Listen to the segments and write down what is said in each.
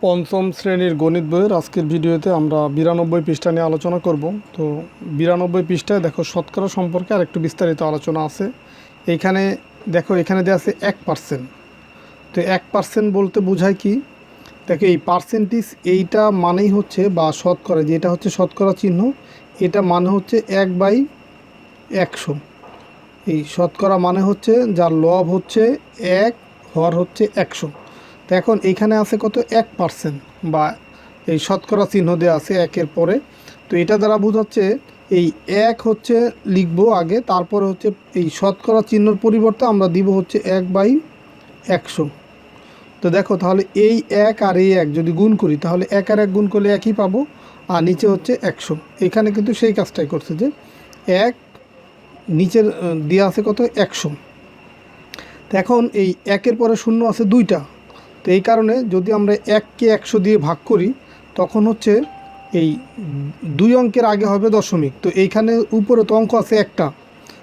পঞ্চম শ্রেণীর গণিত বইয়ের আজকের ভিডিওতে আমরা 92 পৃষ্ঠা নিয়ে আলোচনা করব। তো 92 পৃষ্ঠায় দেখো শতকরা সম্পর্কে আর একটু বিস্তারিত আলোচনা আছে। এইখানে দেখো এখানে দেওয়া আছে 1%। তো 1% বলতে বোঝায় কি? দেখো এই পার্সেন্টেজ এইটা মানেই হচ্ছে বা শতকরা, যেটা হচ্ছে শতকরা চিহ্ন, এটা মানে হচ্ছে 1/100। এই শতকরা মানে হচ্ছে যার লব হচ্ছে 1, হর হচ্ছে 100। তো এখন এইখানে আছে কত? 1% বা এই শতকরা চিহ্ন দেওয়া আছে একের পরে। তো এটা দ্বারা বোঝাচ্ছে এই 1 হচ্ছে লিখবো আগে, তারপরে হচ্ছে এই শতকরা চিহ্নর পরিবর্তে আমরা দিব হচ্ছে 1/100। তো দেখো তাহলে এই 1 আর এই 1 যদি গুণ করি তাহলে 1 আর 1 গুণ করলে 1ই পাবো, আর নিচে হচ্ছে 100। এখানে কিন্তু সেই কাজটাই করছে যে 1 নিচের দেওয়া আছে কত? 100। তো এখন এই 1-এর পরে শূন্য আছে 2টা। তো এই কারণে যদি আমরা 1কে 100 দিয়ে ভাগ করি তখন হচ্ছে এই 2 অঙ্কের আগে হবে দশমিক। তো এইখানে উপরে তো অঙ্ক আছে একটা,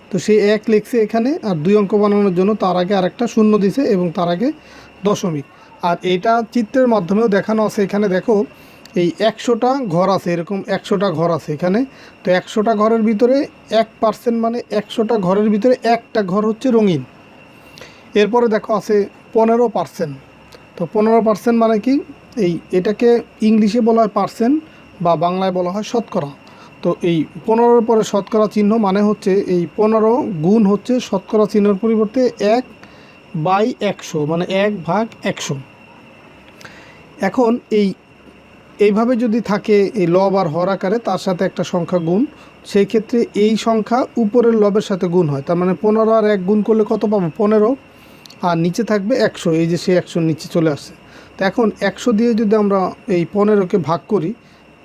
তো সেই 1 লিখছে এখানে, আর 2 অঙ্ক বানানোর জন্য তার আগে আরেকটা শূন্য দিছে এবং তার আগে দশমিক। আর এটা চিত্রের মাধ্যমেও দেখানো আছে। এখানে দেখো এই 100টা ঘর আছে, এরকম 100টা ঘর আছে এখানে। তো 100টা ঘরের ভিতরে 1% মানে 100টা ঘরের ভিতরে একটা ঘর হচ্ছে রঙিন। এরপরে দেখো আছে 15%। তো 15% মানে কি? এটাকে ইংলিশে বলা হয় পার্সেন্ট বা বাংলায় বলা হয় শতকরা। তো এই 15-এর পরে শতকরা চিহ্ন মানে হচ্ছে এই 15 গুণ হচ্ছে শতকরা চিহ্নের পরিবর্তে 1/100 মানে 1/100। এখন এইভাবে যদি থাকে এই লব আর হর আকারে, তার সাথে একটা সংখ্যা গুণ, সেই ক্ষেত্রে এই সংখ্যা উপরের লবের সাথে গুণ হয়। তার মানে 15 আর 1 গুণ করলে কত পাবো? 15, আর নিচে থাকবে 100। এই যে সেই 100 নিচে চলে আসছে। তো এখন 100 দিয়ে যদি আমরা এই 15কে ভাগ করি,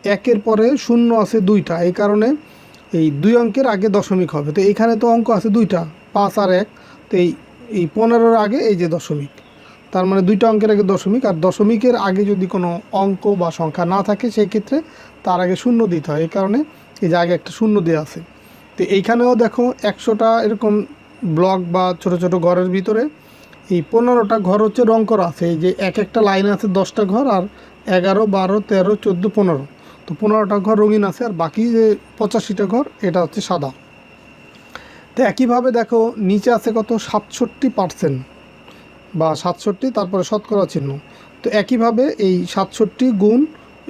1-এর পরে শূন্য আছে 2টা, এই কারণে এই 2 অঙ্কের আগে দশমিক হবে। তো এইখানে তো অঙ্ক আছে 2টা, 5 আর 1। তো এই 15-এর আগে এই যে দশমিক, তার মানে 2টা অঙ্কের আগে দশমিক। আর দশমিকের আগে যদি কোনো অঙ্ক বা সংখ্যা না থাকে সেই ক্ষেত্রে তার আগে শূন্য দিতে হয়, এই কারণে এই যে আগে একটা শূন্য দেওয়া আছে। তো এইখানেও দেখো 100টা এরকম ব্লক বা ছোট ছোট ঘরের ভিতরে এই 15টা ঘর হচ্ছে রং করা আছে। এই যে একটা লাইনে আছে 10টা ঘর, আর 11, 12, 13, 14, 15। তো 15টা ঘর রঙিন আছে, আর বাকি যে 85টা ঘর এটা হচ্ছে সাদা। তো একইভাবে দেখো নিচে আছে কত? 67% বা 67, তারপরে শতকরা চিহ্ন। তো একইভাবে এই 67 গুণ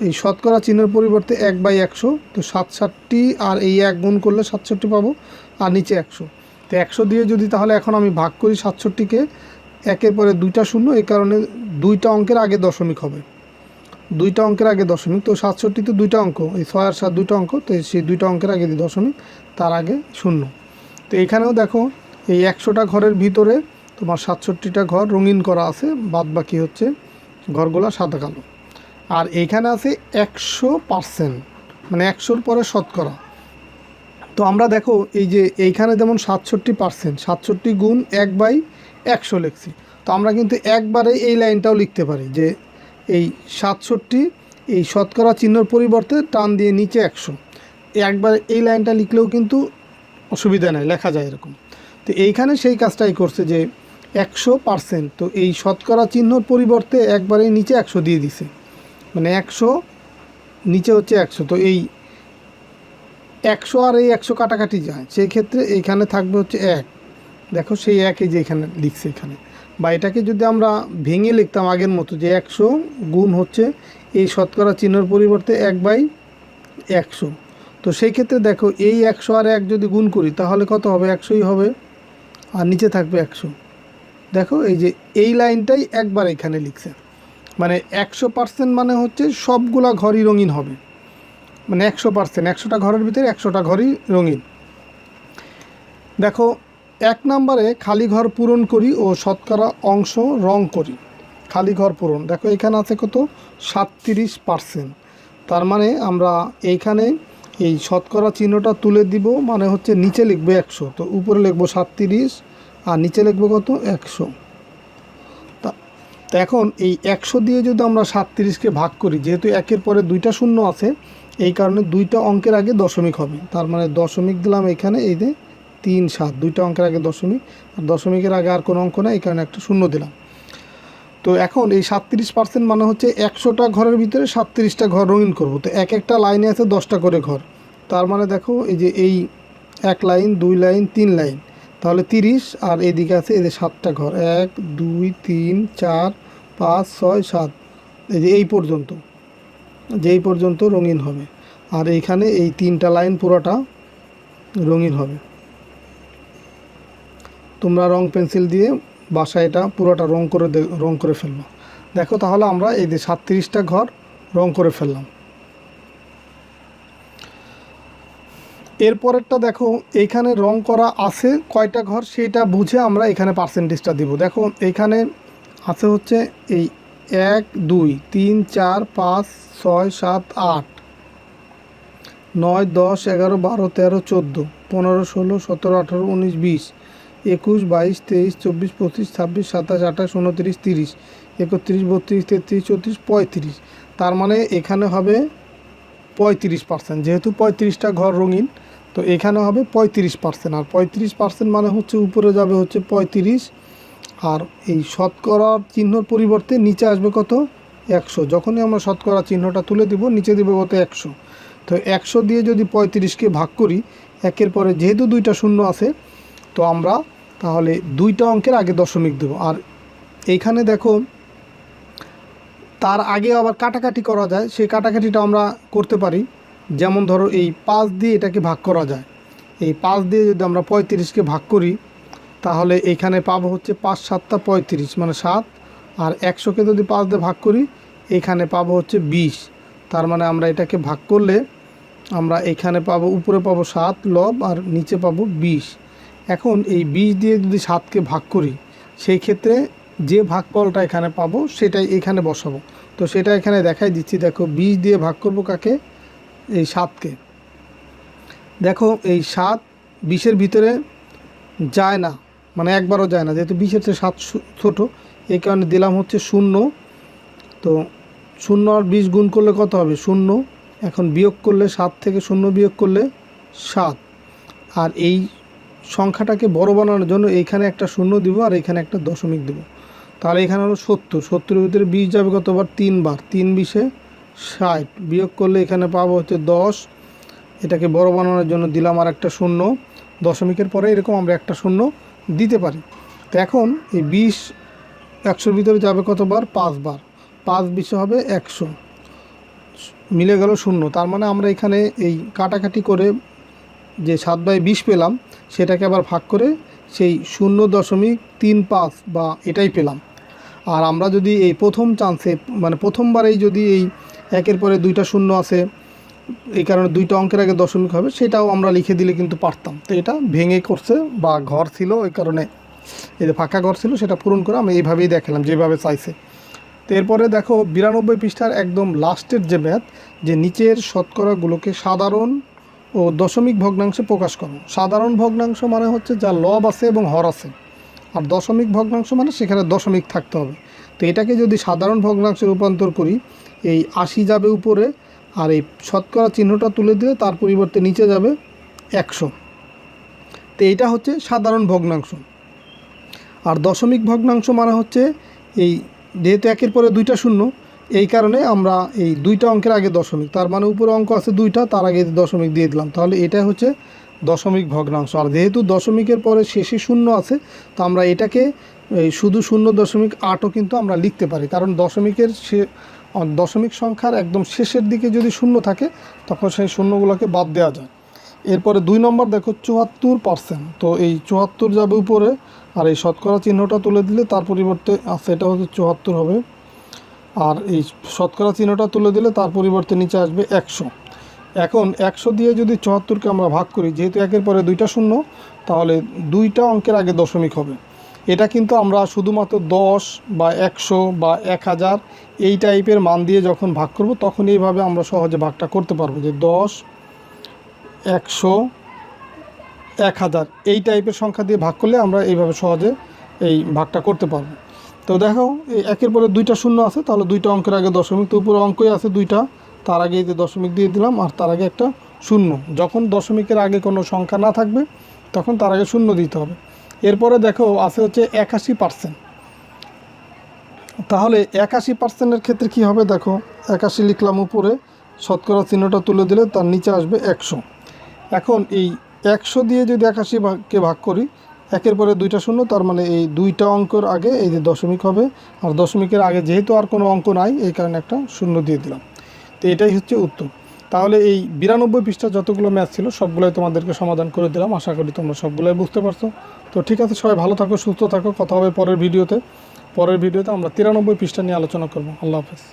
এই শতকরা চিহ্নের পরিবর্তে 1/100। তো 67 আর এই 1 গুণ করলে 67 পাবো, আর নিচে 100। তো 100 দিয়ে যদি তাহলে এখন আমি ভাগ করি 67কে, 1-এর পরে 2টা শূন্য, এই কারণে 2টা অঙ্কের আগে দশমিক হবে। 2টা অঙ্কের আগে দশমিক। তো 67তে 2টা অঙ্ক, এই 6 আর 7 2টা অঙ্ক, তো সেই 2টা অঙ্কের আগে দশমিক, তার আগে শূন্য। তো এখানেও দেখো এই 100টা ঘরের ভিতরে তোমার 67টা ঘর রঙিন করা আছে, বাদ বাকি হচ্ছে ঘরগুলো সাদা কালো। আর এইখানে আছে 100%, মানে 100-র পরে শতকরা। তো আমরা দেখো এই যে এইখানে যেমন 67%, 67 গুণ 1/100 লিখছি। তো আমরা কিন্তু একবারে এই লাইনটাও লিখতে পারি যে এই 67 এই শতকরা চিহ্নর পরিবর্তে টান দিয়ে নিচে 100, একবারে এই লাইনটা লিখলেও কিন্তু অসুবিধা নেই, লেখা যায় এরকম। তো এইখানে সেই কাজটাই করছে যে 100%। তো এই শতকরা চিহ্নর পরিবর্তে একবারেই নিচে 100 দিয়ে দিছে, মানে 100 নিচে হচ্ছে 100। তো এই 100 আর এই 100 কাটাকাটি যায়, সেই ক্ষেত্রে এইখানে থাকবে হচ্ছে 1। দেখো সেই 1 এই যে এখানে লিখছে এখানে, বা এটাকে যদি আমরা ভেঙে লিখতাম আগের মতো যে 100 গুণ হচ্ছে এই শতকরা চিহ্নের পরিবর্তে 1/100। তো সেই ক্ষেত্রে দেখো এই 100 আর 1 যদি গুণ করি তাহলে কত হবে? 100ই হবে, আর নিচে থাকবে 100। দেখো এই যে এই লাইনটাই একবার এখানে লিখছে, মানে 100% মানে হচ্ছে সবগুলা ঘরই রঙিন হবে, মানে 100%, 100টা ঘরের ভিতরে 100টা ঘরই রঙিন। দেখো 1 নম্বরে খালি ঘর পূরণ করি ও শতকরা অংশ রং করি। খালি ঘর পূরণ, দেখো এখানে আছে কত? 37%। তার মানে আমরা এইখানে এই শতকরা চিহ্নটা তুলে দিব, মানে হচ্ছে নিচে লিখবো 100, তো উপরে লিখবো 37 আর নিচে লিখবো কত? 100। তো এখন এই 100 দিয়ে যদি আমরা 37কে ভাগ করি, যেহেতু 1-এর পরে 2টা শূন্য আছে, এই কারণে 2টা অঙ্কের আগে দশমিক হবে। তার মানে দশমিক দিলাম এখানে, এই যে 3, 7, 2টা অঙ্কের আগে দশমিক, আর দশমিকের আগে আর কোনো অঙ্ক না, এই কারণে একটা শূন্য দিলাম। তো তো এখন এই 37% মানে হচ্ছে 100টা ঘরের ভিতরে 37টা ঘর রঙিন করব। তো এক একটা লাইনে আছে 10টা করে ঘর, তার মানে দেখো এই যে এই 1 লাইন 2 লাইন 3 লাইন, তাহলে 30, আর এদিকে আছে এই যে 7টা ঘর, 1 2 3 4 5 6 7, এই যে এই পর্যন্ত, যেই পর্যন্ত রঙিন হবে। আর এইখানে এই 3টা লাইন পুরোটা রঙিন হবে। তোমরা রং পেন্সিল দিয়ে বাসায় এটা পুরোটা রং করে ফেলবো। দেখো তাহলে আমরা এই যে 37টা ঘর রং করে ফেললাম। এরপরেরটা দেখো এইখানে রং করা আছে কয়টা ঘর সেটা বুঝে আমরা এখানে পার্সেন্টেজটা দিব। দেখো এইখানে আছে হচ্ছে এই 1 2 3 4 5 6 7 8 9 10 11 12 13 14 15 16 17 18 19 20 21 22 23 24 25 26 27 28 29 30 31 32 33 34 35, তার মানে এখানে হবে 35%। যেহেতু 35টা ঘর রঙিন, তো এখানে হবে 35%। আর 35% মানে হচ্ছে উপরে যাবে হচ্ছে 35, আর এই শতকরার চিহ্নর পরিবর্তে নিচে আসবে কত 100। যখনই আমরা শতকরা চিহ্নটা তুলে দিব নিচে দিব কত 100। তো 100 দিয়ে যদি 35কে ভাগ করি, একের পরে যেহেতু 2টা শূন্য আছে, তো আমরা তাহলে 2টা অঙ্কের আগে দশমিক দেব। আর এইখানে দেখো তার আগে আবার কাটাকাটি করা যায়, সেই কাটাকাটিটা আমরা করতে পারি। যেমন ধরো এই 5 দিয়ে এটাকে ভাগ করা যায়। এই 5 দিয়ে যদি আমরা 35কে ভাগ করি, তাহলে এইখানে পাবো হচ্ছে 5 7 35 মানে 7। আর 100কে যদি 5 দিয়ে ভাগ করি, এইখানে পাবো হচ্ছে 20। তার মানে আমরা এটাকে ভাগ করলে আমরা এইখানে পাবো, উপরে পাবো 7 লব আর নিচে পাবো 20। এখন এই 20 দিয়ে যদি 7কে ভাগ করি, সেই ক্ষেত্রে যে ভাগফলটা এখানে পাবো সেটাই এখানে বসাবো। তো সেটা এখানে দেখাই দিচ্ছি। দেখো 20 দিয়ে ভাগ করব কাকে, এই 7কে। দেখো এই 7 20-এর ভিতরে যায় না, মানে একবারও যায় না, যেহেতু 20-এর চেয়ে 7 ছোটো, এই কারণে দিলাম হচ্ছে 0। তো 0 আর 20 গুণ করলে কত হবে 0। এখন বিয়োগ করলে 7 থেকে 0 বিয়োগ করলে 7। আর এই সংখ্যাটাকে বড় বানানোর জন্য এইখানে একটা 0 দিব আর এইখানে একটা দশমিক দেব। তাহলে এখানে হলো 70। 70-এর ভিতরে 20 যাবে কতবার 3 বার, 3 20-এ 60। বিয়োগ করলে এখানে পাবো হচ্ছে 10। এটাকে বড় বানানোর জন্য দিলাম আর একটা 0। দশমিকের পরে এরকম আমরা একটা 0 দিতে পারি। তো এখন এই 20 100-এর ভিতরে যাবে কতবার 5 বার, 5 20 হবে 100, মিলে গেল 0। তার মানে আমরা এখানে এই কাটাকাটি করে যে 7/20 পেলাম, সেটাকে আবার ভাগ করে সেই 0.35 বা এটাই পেলাম। আর আমরা যদি এই প্রথম চান্সে, মানে প্রথমবারেই যদি এই 1-এর পরে 2টা 0 আছে, এই কারণে 2টা অঙ্কের আগে দশমিক হবে, সেটাও আমরা লিখে দিলে কিন্তু পারতাম। তো এটা ভেঙে করছে, বা ঘর ছিল ওই কারণে, এই যে ফাঁকা ঘর ছিল সেটা পূরণ করে আমরা এইভাবেই দেখালাম যেভাবে চাইছে। তো এরপরে দেখো 92 পৃষ্ঠার একদম লাস্টের যে ম্যাথ, যে নিচের শতকরাগুলোকে সাধারণ ও দশমিক ভগ্নাংশে প্রকাশ করো। সাধারণ ভগ্নাংশ মানে হচ্ছে যা লব আছে এবং হর আছে, আর দশমিক ভগ্নাংশ মানে সেখানে দশমিক থাকতে হবে। তো এটাকে যদি সাধারণ ভগ্নাংশে রূপান্তর করি, এই 80 যাবে উপরে, আর এই শতকরা চিহ্নটা তুলে দিলে তার পরিবর্তে নিচে যাবে 100। তো এইটা হচ্ছে সাধারণ ভগ্নাংশ। আর দশমিক ভগ্নাংশ মানে হচ্ছে এই, যেহেতু 1-এর পরে 2টা 0, এই কারণে আমরা এই 2টা অঙ্কের আগে দশমিক, তার মানে উপরে অঙ্ক আছে 2টা, তার আগে দশমিক দিয়ে দিলাম, তাহলে এটা হচ্ছে দশমিক ভগ্নাংশ। আর যেহেতু দশমিকের পরে শেষে 0 আছে, তো আমরা এটাকে শুধু 0.8ও কিন্তু আমরা লিখতে পারি, কারণ দশমিক সংখ্যার একদম শেষের দিকে যদি 0 থাকে, তখন সেই শূন্যগুলোকে বাদ দেওয়া যায়। এরপরে 2 নম্বর দেখো 74%। তো এই 74 যাবে উপরে, আর এই শতকরা চিহ্নটা তুলে দিলে তার পরিবর্তে আছে, এটা হচ্ছে 74 হবে। আর এই শতকরা চিহ্নটা তুলে দিলে তার পরিবর্তে নিচে আসবে 100। এখন 100 দিয়ে যদি 74কে আমরা ভাগ করি, যেহেতু 1-এর পরে 2টা 0, তাহলে 2টা অঙ্কের আগে দশমিক হবে। এটা কিন্তু আমরা শুধুমাত্র 10 বা 100 বা 1000 এই টাইপের মান দিয়ে যখন ভাগ করব, তখন এইভাবে আমরা সহজে ভাগটা করতে পারবো, যে 10 100 1000 এই টাইপের সংখ্যা দিয়ে ভাগ করলে আমরা এইভাবে সহজে এই ভাগটা করতে পারবো। তো দেখো এই 1-এর পরে 2টা 0 আছে, তাহলে 2টা অঙ্কের আগে দশমিক, তো উপরে অঙ্কই আছে 2টা, তার আগে এই যে দশমিক দিয়ে দিলাম, আর তার আগে একটা 0। যখন দশমিকের আগে কোনো সংখ্যা না থাকবে, তখন তার আগে 0 দিতে হবে। এরপরে দেখো আছে হচ্ছে 81%। তাহলে 81%-এর ক্ষেত্রে কি হবে দেখো, 81 লিখলাম উপরে, শতকরা চিহ্নটা তুলে দিলে তার নিচে আসবে 100। এখন এই 100 দিয়ে যদি 81কে ভাগ করি, একের পরে দুইটা শূন্য, তার মানে এই দুইটা অঙ্কের আগে এই যে দশমিক হবে, আর দশমিকের আগে যেহেতু আর কোনো অঙ্ক নাই এই কারণে একটা শূন্য দিয়ে দিলাম। তো এটাই হচ্ছে উত্তর। তাহলে এই 92 পৃষ্ঠা যতগুলো ম্যাথ ছিল সবগুলোই তোমাদেরকে সমাধান করে দিলাম। আশা করি তোমরা সবগুলোই বুঝতে পারছো। তো ঠিক আছে, সবাই ভালো থাকো, সুস্থ থাকো, কথা হবে পরের ভিডিওতে। আমরা 93 পৃষ্ঠা নিয়ে আলোচনা করব। আল্লাহ হাফেজ।